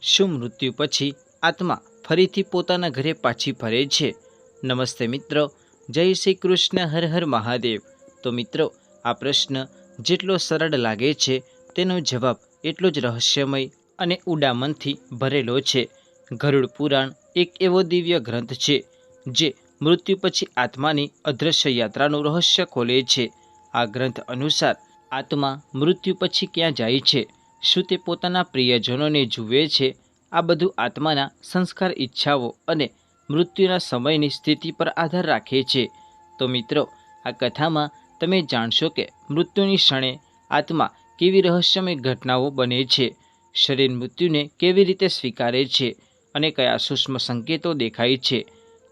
શું મૃત્યુ પછી આત્મા ફરીથી પોતાના ઘરે પાછી ફરે છે? નમસ્તે મિત્રો, જય શ્રી કૃષ્ણ, હર હર મહાદેવ. તો મિત્રો, આ પ્રશ્ન જેટલો સરળ લાગે છે તેનો જવાબ એટલો જ રહસ્યમય અને ઉડામનથી ભરેલો છે. ગરુડ પુરાણ એક એવો દિવ્ય ગ્રંથ છે જે મૃત્યુ પછી આત્માની અદૃશ્ય યાત્રાનું રહસ્ય ખોલે છે. આ ગ્રંથ અનુસાર આત્મા મૃત્યુ પછી ક્યાં જાય છે? શું તે પોતાના પ્રિયજનોને જુએ છે? આ બધું આત્માના સંસ્કાર, ઈચ્છાઓ અને મૃત્યુના સમયની સ્થિતિ પર આધાર રાખે છે. તો મિત્રો, આ કથામાં તમે જાણશો કે મૃત્યુની ક્ષણે આત્મા કેવી રહસ્યમય ઘટનાઓ બને છે, શરીર મૃત્યુને કેવી રીતે સ્વીકારે છે અને કયા સૂક્ષ્મ સંકેતો દેખાય છે.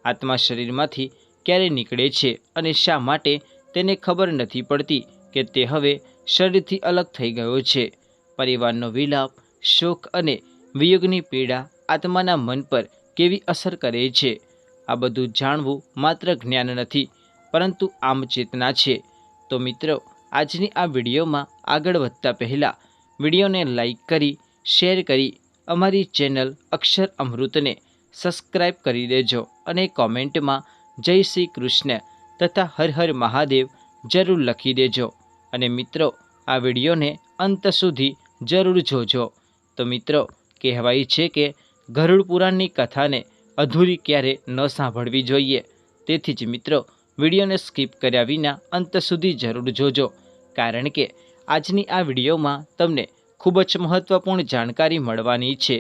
આત્મા શરીરમાંથી ક્યારે નીકળે છે અને શા માટે તેને ખબર નથી પડતી કે તે હવે શરીરથી અલગ થઈ ગયો છે. પરિવારનો વિલાપ, શોક અને વિયોગની પીડા આત્માના મન પર કેવી અસર કરે છે? આ બધું જાણવું માત્ર જ્ઞાન નથી, પરંતુ આમચેતના છે. તો મિત્રો, આજની આ વિડીયોમાં આગળ વધતા પહેલાં વિડીયોને લાઈક કરી, શેર કરી, અમારી ચેનલ અક્ષર અમૃતને સબસ્ક્રાઈબ કરી દેજો અને કોમેન્ટમાં જય શ્રી કૃષ્ણ તથા હર હર મહાદેવ જરૂર લખી દેજો. અને મિત્રો, આ વિડીયોને અંત સુધી જરૂર જોજો. તો મિત્રો, કહેવાય છે કે ગરુડ પુરાણની કથાને અધૂરી ક્યારે ન સાંભળવી જોઈએ. તેથી જ મિત્રો, વિડીયોને સ્કીપ કર્યા વિના અંત સુધી જરૂર જોજો, કારણ કે આજની આ વિડીયોમાં તમને ખૂબ જ મહત્ત્વપૂર્ણ જાણકારી મળવાની છે.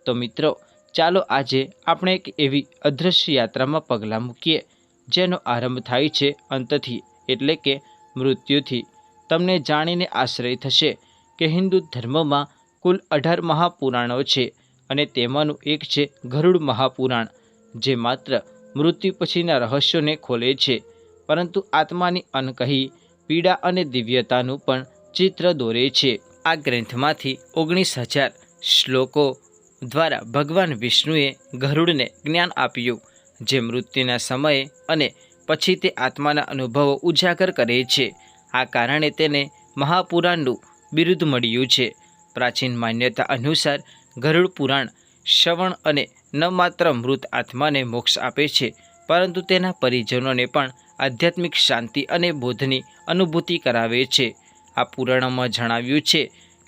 તો મિત્રો, ચાલો આજે આપણે એક એવી અદૃશ્ય યાત્રામાં પગલાં મૂકીએ જેનો આરંભ થાય છે અંતથી, એટલે કે મૃત્યુથી. તમને જાણીને આશ્ચર્ય થશે કે હિન્દુ ધર્મમાં કુલ 18 મહાપુરાણો છે અને તેમાંનું એક છે ગરુડ મહાપુરાણ, જે માત્ર મૃત્યુ પછીના રહસ્યોને ખોલે છે, પરંતુ આત્માની અનકહી પીડા અને દિવ્યતાનું પણ ચિત્ર દોરે છે. આ ગ્રંથમાંથી 19,000 શ્લોકો દ્વારા ભગવાન વિષ્ણુએ ગરુડને જ્ઞાન આપ્યું, જે મૃત્યુના સમયે અને પછી તે આત્માના અનુભવો ઉજાગર કરે છે. આ કારણે તેને મહાપુરાણનું બિરુદ મળ્યું છે. પ્રાચીન માન્યતા અનુસાર ગરુડ પુરાણ શ્રવણ અને ન માત્ર મૃત આત્માને મોક્ષ આપે છે, પરંતુ તેના પરિજનોને પણ આધ્યાત્મિક શાંતિ અને બોધની અનુભૂતિ કરાવે છે. આ પુરાણમાં જણાવ્યું છે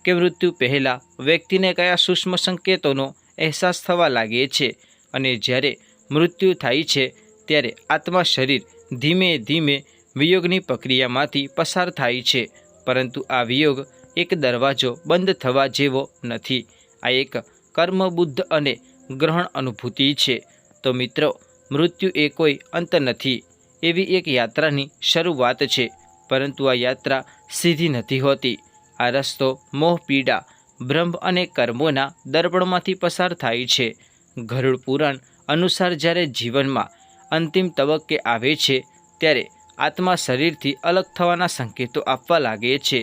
કે મૃત્યુ પહેલાં વ્યક્તિને કયા સૂક્ષ્મ સંકેતોનો અહેસાસ થવા લાગે છે, અને જ્યારે મૃત્યુ થાય છે ત્યારે આત્મા શરીર ધીમે ધીમે વિયોગની પ્રક્રિયામાંથી પસાર થાય છે. પરંતુ આ વિયોગ એક દરવાજો બંધ થવા જેવો નથી. આ એક કર્મબુદ્ધ અને ગ્રહણ અનુભૂતિ છે. તો મિત્રો, મૃત્યુ એ કોઈ અંત નથી, એવી એક યાત્રાની શરૂઆત છે. પરંતુ આ યાત્રા સીધી નથી હોતી. આ રસ્તો મોહ, પીડા, ભ્રમ અને કર્મોના દર્પણમાંથી પસાર થાય છે. ગરુડ પુરાણ અનુસાર જ્યારે જીવનમાં અંતિમ તબક્કે આવે છે ત્યારે આત્મા શરીરથી અલગ થવાના સંકેતો આપવા લાગે છે.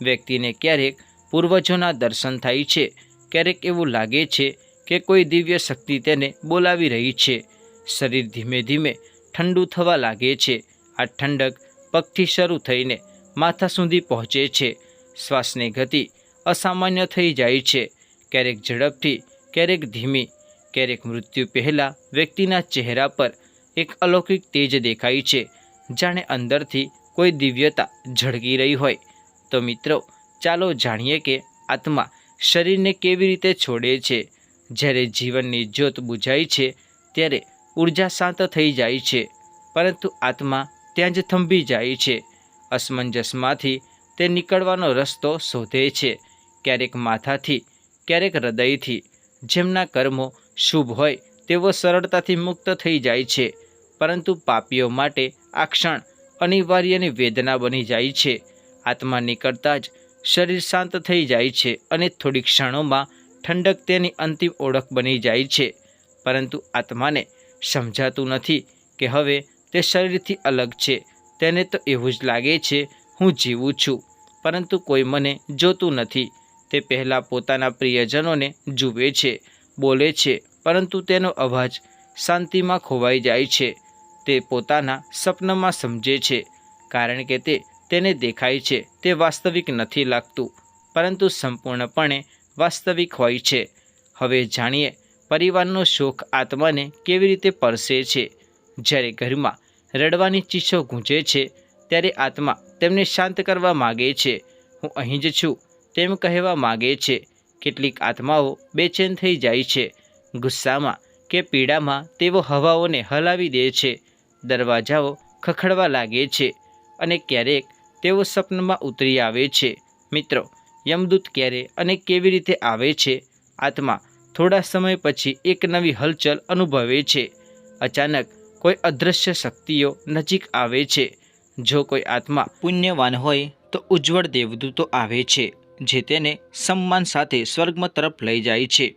વ્યક્તિને ક્યારેક પૂર્વજોના દર્શન થાય છે, ક્યારેક એવું લાગે છે કે કોઈ દિવ્ય શક્તિ તેને બોલાવી રહી છે. શરીર ધીમે ધીમે ઠંડુ થવા લાગે છે. આ ઠંડક પગથી શરૂ થઈને માથા સુધી પહોંચે છે. શ્વાસની ગતિ અસામાન્ય થઈ જાય છે, ક્યારેક ઝડપથી, ક્યારેક ધીમી. ક્યારેક મૃત્યુ પહેલાં વ્યક્તિના ચહેરા પર એક અલૌકિક તેજ દેખાય છે, જાણે અંદરથી કોઈ દિવ્યતા ઝળકી રહી હોય. તો મિત્રો, ચાલો જાણીએ કે આત્મા શરીરને કેવી રીતે છોડે છે. જ્યારે જીવનની જ્યોત બુઝાય છે ત્યારે ઉર્જા શાંત થઈ જાય છે, પરંતુ આત્મા ત્યાં જ થંભી જાય છે. અસમંજસમાંથી તે નીકળવાનો રસ્તો શોધે છે, ક્યારેક માથાથી, ક્યારેક હૃદયથી. જેમના કર્મો શુભ હોય તેઓ સરળતાથી મુક્ત થઈ જાય છે, પરંતુ પાપીઓ માટે આ ક્ષણ અનિવાર્યની વેદના બની જાય છે. આત્મા નીકળતા જ શરીર શાંત થઈ જાય છે અને થોડી ક્ષણોમાં ઠંડક તેની અંતિમ ઓળખ બની જાય છે. પરંતુ આત્માને સમજાતું નથી કે હવે તે શરીરથી અલગ છે. તેને તો એવું જ લાગે છે, હું જીવું છું, પરંતુ કોઈ મને જોતું નથી. તે પહેલાં પોતાના પ્રિયજનોને જુએ છે, બોલે છે, પરંતુ તેનો અવાજ શાંતિમાં ખોવાઈ જાય છે. તે પોતાના સપનામાં સમજે છે, કારણ કે તેને દેખાય છે તે વાસ્તવિક નથી લાગતું, પરંતુ સંપૂર્ણપણે વાસ્તવિક હોય છે. હવે જાણીએ પરિવારનો શોક આત્માને કેવી રીતે પરસે છે। જ્યારે ઘરમાં રડવાની ચીસો ગૂંજે છે ત્યારે આત્મા તેમને શાંત કરવા માગે છે। હું અહીં જ છું તેમ કહેવા માગે છે। કેટલીક આત્માઓ બેચેન થઈ જાય છે। ગુસ્સામાં કે પીડામાં તેઓ હવાઓને હલાવી દે છે, દરવાજાઓ ખખડવા લાગે છે અને ક્યારેક તેઓ સપનમાં ઉતરી આવે છે। મિત્રો, યમદૂત ક્યારે અને કેવી રીતે આવે છે? આત્મા થોડા સમય પછી એક નવી હલચલ અનુભવે છે। અચાનક કોઈ અદૃશ્ય શક્તિઓ નજીક આવે છે। જો કોઈ આત્મા પુણ્યવાન હોય તો ઉજ્જવળ દેવદૂતો આવે છે જે તેને સન્માન સાથે સ્વર્ગમાં તરફ લઈ જાય છે।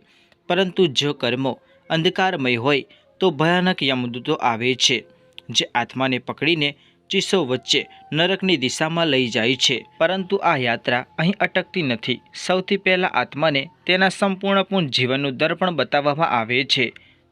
પરંતુ જો કર્મો અંધકારમય હોય તો ભયાનક યમદૂતો આવે છે જે આત્માને પકડીને ચીસો વચ્ચે નરકની દિશામાં લઈ જાય છે। પરંતુ આ યાત્રા અહીં અટકતી નથી। સૌથી પહેલાં આત્માને તેના સંપૂર્ણપૂર્ણ જીવનનું દર્પણ બતાવવામાં આવે છે।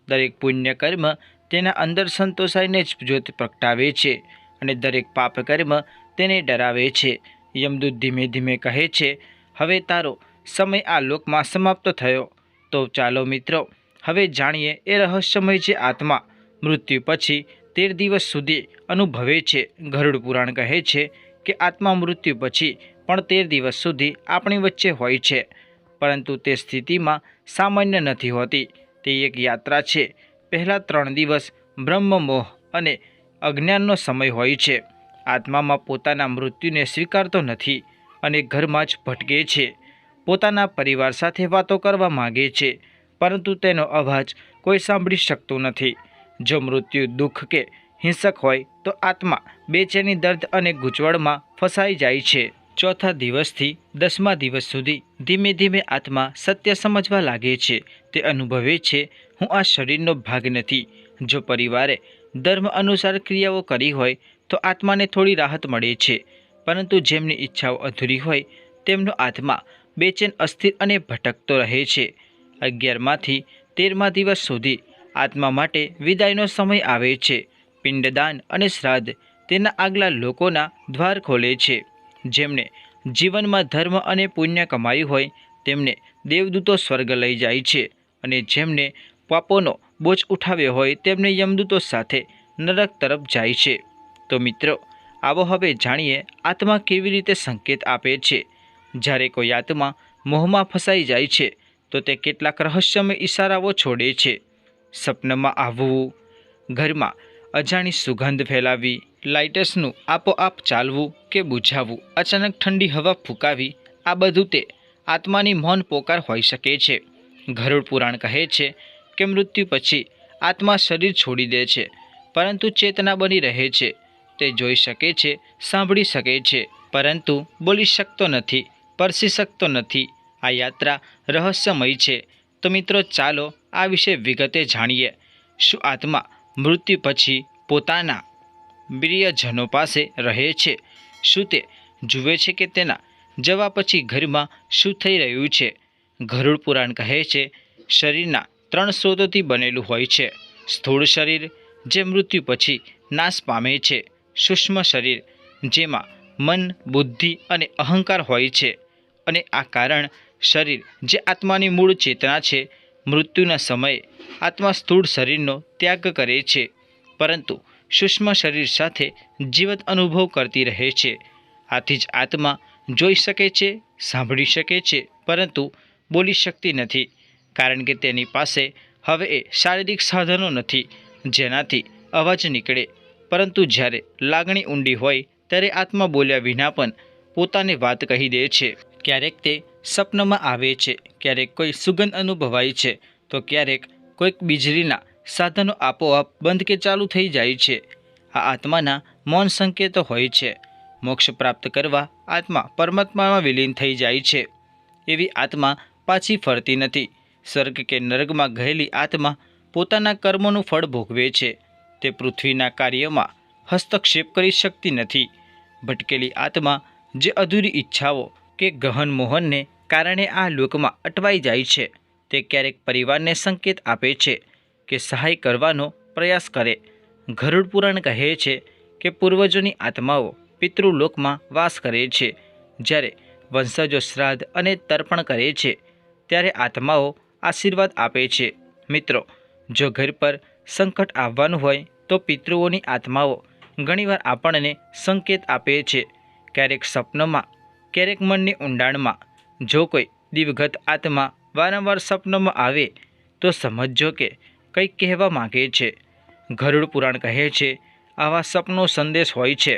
દરેક પુણ્ય કર્મ તેના અંદર સંતોષાઈને જ જ્યોત પ્રગટાવે છે અને દરેક પાપ કર્મ તેને ડરાવે છે। યમદૂત ધીમે ધીમે કહે છે, હવે તારો સમય આ લોકમાં સમાપ્ત થયો। તો ચાલો મિત્રો, હવે જાણીએ એ રહસ્યમય જે આત્મા મૃત્યુ પછી 13 દિવસ સુધી અનુભવે છે। ગરુડ પુરાણ કહે છે કે આત્મા મૃત્યુ પછી પણ 13 દિવસ સુધી આપણી વચ્ચે હોય છે, પરંતુ તે સ્થિતિમાં સામાન્ય નથી હોતી। તે એક યાત્રા છે। પહેલાં 3 દિવસ બ્રહ્મમોહ અને અજ્ઞાનનો સમય હોય છે। આત્મામાં પોતાના મૃત્યુને સ્વીકારતો નથી અને ઘરમાં જ ભટકે છે। પોતાના પરિવાર સાથે વાતો કરવા માગે છે, પરંતુ તેનો અવાજ કોઈ સાંભળી શકતું નથી। જો મૃત્યુ દુઃખ કે હિંસક હોય તો આત્મા બેચેની, દર્દ અને ગૂંચવણમાં ફસાઈ જાય છે। ચોથા દિવસથી 10મા દિવસ સુધી ધીમે ધીમે આત્મા સત્ય સમજવા લાગે છે। તે અનુભવે છે, હું આ શરીરનો ભાગ નથી। જો પરિવારે ધર્મ અનુસાર ક્રિયાઓ કરી હોય તો આત્માને થોડી રાહત મળે છે, પરંતુ જેમની ઈચ્છાઓ અધૂરી હોય તેમનો આત્મા બેચેન, અસ્થિર અને ભટકતો રહે છે। 11માંથી 13મા દિવસ સુધી આત્મા માટે વિદાયનો સમય આવે છે। પિંડદાન અને શ્રાદ્ધ તેના આગલા લોકોના દ્વાર ખોલે છે। જેમણે જીવનમાં ધર્મ અને પુણ્ય કમાયું હોય તેમને દેવદૂતો સ્વર્ગ લઈ જાય છે અને જેમને પાપોનો બોજ ઉઠાવ્યો હોય તેમને યમદૂતો સાથે નરક તરફ જાય છે। તો મિત્રો, આવો હવે જાણીએ આત્મા કેવી રીતે સંકેત આપે છે। જ્યારે કોઈ આત્મા મોહમાં ફસાઈ જાય છે તો તે કેટલાક રહસ્યમય ઈશારાઓ છોડે છે। સપનમાં આવવું, ઘરમાં અજાણી સુગંધ ફેલાવી, લાઇટર્સનું આપોઆપ ચાલવું કે બુઝાવવું, અચાનક ઠંડી હવા ફૂંકાવી, આ બધું તે આત્માની મૌન પોકાર હોઈ શકે છે। ગરુડ પુરાણ કહે છે કે મૃત્યુ પછી આત્મા શરીર છોડી દે છે, પરંતુ ચેતના બની રહે છે। તે જોઈ શકે છે, સાંભળી શકે છે, પરંતુ બોલી શકતો નથી, પરસી શકતો નથી। આ યાત્રા રહસ્યમય છે। તો મિત્રો, ચાલો આ વિશે વિગતે જાણીએ। શું આત્મા મૃત્યુ પછી પોતાના પ્રિયજનો પાસે રહે છે? શું તે જુએ છે કે તેના જવા પછી ઘરમાં શું થઈ રહ્યું છે? ગરુડ પુરાણ કહે છે, શરીરના 3 સ્ત્રોતોથી બનેલું હોય છે। સ્થૂળ શરીર, જે મૃત્યુ પછી નાશ પામે છે; સૂક્ષ્મ શરીર, જેમાં મન, બુદ્ધિ અને અહંકાર હોય છે; અને આ કારણ શરીર, જે આત્માની મૂળ ચેતના છે। મૃત્યુના સમયે આત્મા સ્થૂળ શરીરનો ત્યાગ કરે છે, પરંતુ સૂક્ષ્મ શરીર સાથે જીવંત અનુભવ કરતી રહે છે। આથી જ આત્મા જોઈ શકે છે, સાંભળી શકે છે, પરંતુ બોલી શકતી નથી, કારણ કે તેની પાસે હવે એ શારીરિક સાધનો નથી જેનાથી અવાજ નીકળે। પરંતુ જ્યારે લાગણી ઊંડી હોય ત્યારે આત્મા બોલ્યા વિના પણ પોતાને વાત કહી દે છે। ક્યારેક તે સપનમાં આવે છે, ક્યારેક કોઈ સુગંધ અનુભવાય છે, તો ક્યારેક કોઈક વીજળીના સાધનો આપોઆપ બંધ કે ચાલુ થઈ જાય છે। આ આત્માના મૌન સંકેતો હોય છે। મોક્ષ પ્રાપ્ત કરવા આત્મા પરમાત્મામાં વિલીન થઈ જાય છે। એવી આત્મા પાછી ફરતી નથી। સ્વર્ગ કે નરકમાં ગયેલી આત્મા પોતાના કર્મોનું ફળ ભોગવે છે। તે પૃથ્વીના કાર્યમાં હસ્તક્ષેપ કરી શકતી નથી। ભટકેલી આત્મા જે અધૂરી ઈચ્છાઓ કે ગહન મોહનને કારણે આ લોકમાં અટવાઈ જાય છે, તે ક્યારેક પરિવારને સંકેત આપે છે કે સહાય કરવાનો પ્રયાસ કરે। ગરુડ પુરાણ કહે છે કે પૂર્વજોની આત્માઓ પિતૃલોકમાં વાસ કરે છે। જ્યારે વંશજો શ્રાદ્ધ અને તર્પણ કરે છે ત્યારે આત્માઓ આશીર્વાદ આપે છે। મિત્રો, જો ઘર પર સંકટ આવવાનું હોય તો પિતૃઓની આત્માઓ ઘણીવાર આપણને સંકેત આપે છે, ક્યારેક સપનોમાં, ક્યારેક મનની ઊંડાણમાં। જો કોઈ દિવગત આત્મા વારંવાર સપનોમાં આવે તો સમજજો કે કંઈક કહેવા માગે છે। ગરુડ પુરાણ કહે છે આવા સપનો સંદેશ હોય છે।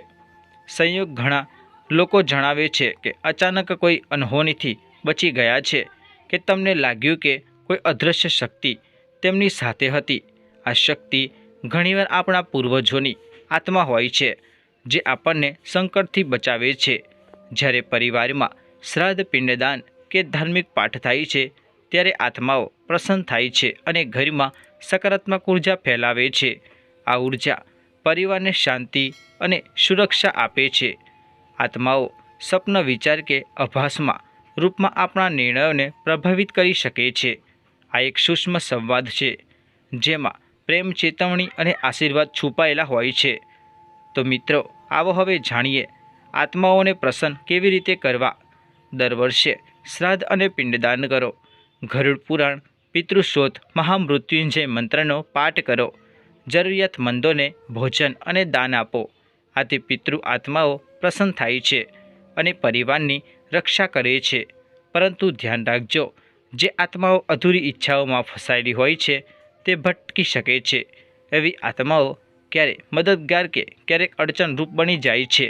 સંયોગ ઘણા લોકો જણાવે છે કે અચાનક કોઈ અનહોનીથી બચી ગયા છે કે તમને લાગ્યું કે કોઈ અદૃશ્ય શક્તિ તેમની સાથે હતી। આ શક્તિ ઘણીવાર આપણા પૂર્વજોની આત્મા હોય છે જે આપણને સંકટથી બચાવે છે। જ્યારે પરિવારમાં શ્રાદ્ધ, પિંડદાન કે ધાર્મિક પાઠ થાય છે ત્યારે આત્માઓ પ્રસન્ન થાય છે અને ઘરમાં સકારાત્મક ઉર્જા ફેલાવે છે। આ ઉર્જા પરિવારને શાંતિ અને સુરક્ષા આપે છે। આત્માઓ સ્વપ્ન, વિચાર કે આભાસમાં રૂપમાં આપણા નિર્ણયોને પ્રભાવિત કરી શકે છે। આ એક સૂક્ષ્મ સંવાદ છે જેમાં પ્રેમ, ચેતવણી અને આશીર્વાદ છુપાયેલા હોય છે। તો મિત્રો, આવો હવે જાણીએ આત્માઓને પ્રસન્ન કેવી રીતે કરવા। દર વર્ષે શ્રાદ્ધ અને પિંડદાન કરો, ગરુડ પુરાણ, પિતૃશોધ, મહામૃત્યુંજય મંત્રનો પાઠ કરો, જરૂરિયાતમંદોને ભોજન અને દાન આપો। આથી પિતૃ આત્માઓ પ્રસન્ન થાય છે અને પરિવારની રક્ષા કરે છે। પરંતુ ધ્યાન રાખજો, જે આત્માઓ અધૂરી ઈચ્છાઓમાં ફસાયેલી હોય છે તે ભટકી શકે છે। એવી આત્માઓ ક્યારેક મદદગાર કે ક્યારેક અડચણરૂપ બની જાય છે।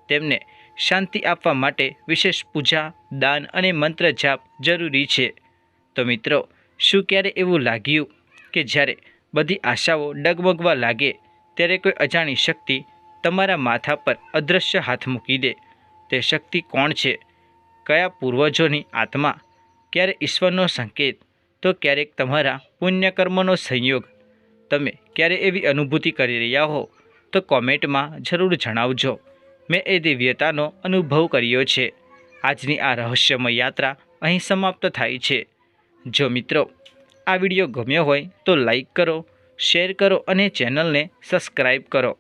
તેમને શાંતિ આપવા માટે વિશેષ પૂજા, દાન અને મંત્ર જાપ જરૂરી છે। તો મિત્રો, શું ક્યારે એવું લાગ્યું કે જ્યારે બધી આશાઓ ડગમગવા લાગે ત્યારે કોઈ અજાણી શક્તિ તમારા માથા પર અદૃશ્ય હાથ મૂકી દે? તે શક્તિ કોણ છે? કયા પૂર્વજોની આત્મા? ક્યારે ઈશ્વરનો સંકેત તો ક્યારેક તમારા પુણ્યકર્મનો સંયોગ? તમે ક્યારે એવી અનુભૂતિ કરી રહ્યા હો તો કોમેન્ટમાં જરૂર જણાવજો। મેં એ દિવ્યતાનો અનુભવ કર્યો છે। આજની આ રહસ્યમય યાત્રા અહીં સમાપ્ત થાય છે। જો મિત્રો આ વિડીયો ગમ્યો હોય તો લાઈક કરો, શેર કરો અને ચેનલને સબસ્ક્રાઈબ કરો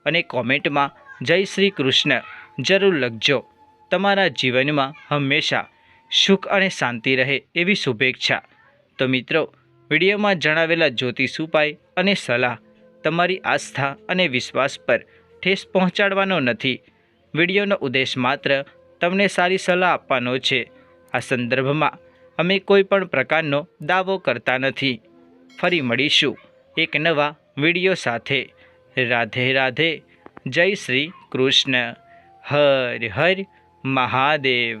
અને કોમેન્ટમાં જય શ્રી કૃષ્ણ જરૂર લખજો। તમારા જીવનમાં હંમેશા સુખ અને શાંતિ રહે એવી શુભેચ્છા। તો મિત્રો, વિડીયોમાં જણાવેલા જ્યોતિષ ઉપાય અને સલાહ તમારી આસ્થા અને વિશ્વાસ પર ઠેસ પહોંચાડવાનો નથી। વિડીયોનો ઉદ્દેશ માત્ર તમને સારી સલાહ આપવાનો છે। આ સંદર્ભમાં અમે કોઈ પણ પ્રકારનો દાવો કરતા નથી। ફરી મળીશું એક નવા વિડીયો સાથે। રાધે રાધે, જય શ્રી કૃષ્ણ, હર હર મહાદેવ।